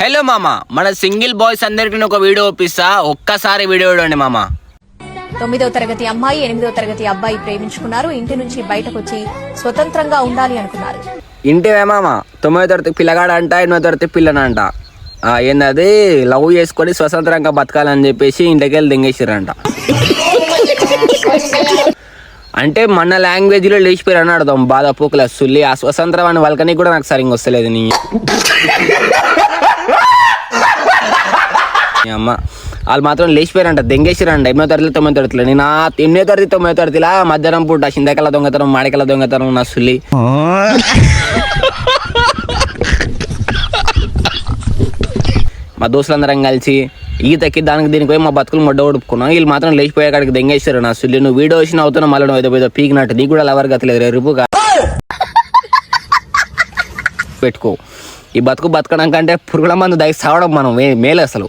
Hello మామ, మన single boys అందరికి ఒక వీడియో ఒప్పిస్తా, ఒక్కసారి వీడియో చూడండి మామ. 9వ తరగతి అమ్మాయి 8వ తరగతి అబ్బాయి ప్రేమించుకున్నారు. ఇంటి నుంచి బయటకొచ్చి స్వతంత్రంగా ఉండాలి అనుకున్నారు. ఇంటివే మామ, 9వ తరగతి పిల్లగాడ అంట, 8వ తరగతి పిల్లనంట. ఏందది లవ్ చేసుకొని స్వతంత్రంగా బతకాలని చెప్పేసి ఇంటికి వెళ్ళి దింగేసారంట. అంటే మన లాంగ్వేజ్ లో లేచిపోయారు అని అర్థం. బాధ పూకుల సుల్లి ఆ స్వతంత్రం అని వాళ్ళకని కూడా నాకు సరిగ్గా వస్తలేదు. నీ అమ్మ వాళ్ళు మాత్రం లేచిపోయారంట, దెంగేసిరంట 8వ తరగతి 9వ తరగతిలో. నేను 8వ తరగతి 9వ తరగతిలా మధ్యాహ్నం పూట చింతకల దొంగతనం మాడికల దొంగతనం నా సుల్లి. మా దోస్తులందరం కలిసి ఈతకి దానికి దీనికి పోయి మా బతుకులు మొడ్డ ఒడుపుకున్నాం. వీళ్ళు మాత్రం లేచిపోయే కాడికి దెంగేస్తారు నా సుల్లి. నువ్వు వీడియో వచ్చిన అవుతున్నావు, మళ్ళీ నువ్వు ఏదో పీకినట్టు నీకు కూడా లవర్ గతలేదు. రేపు పెట్టుకో. ఈ బతుకు బతకడం కంటే పురుగుల మందు దగి సావడం మనం మేలు అసలు.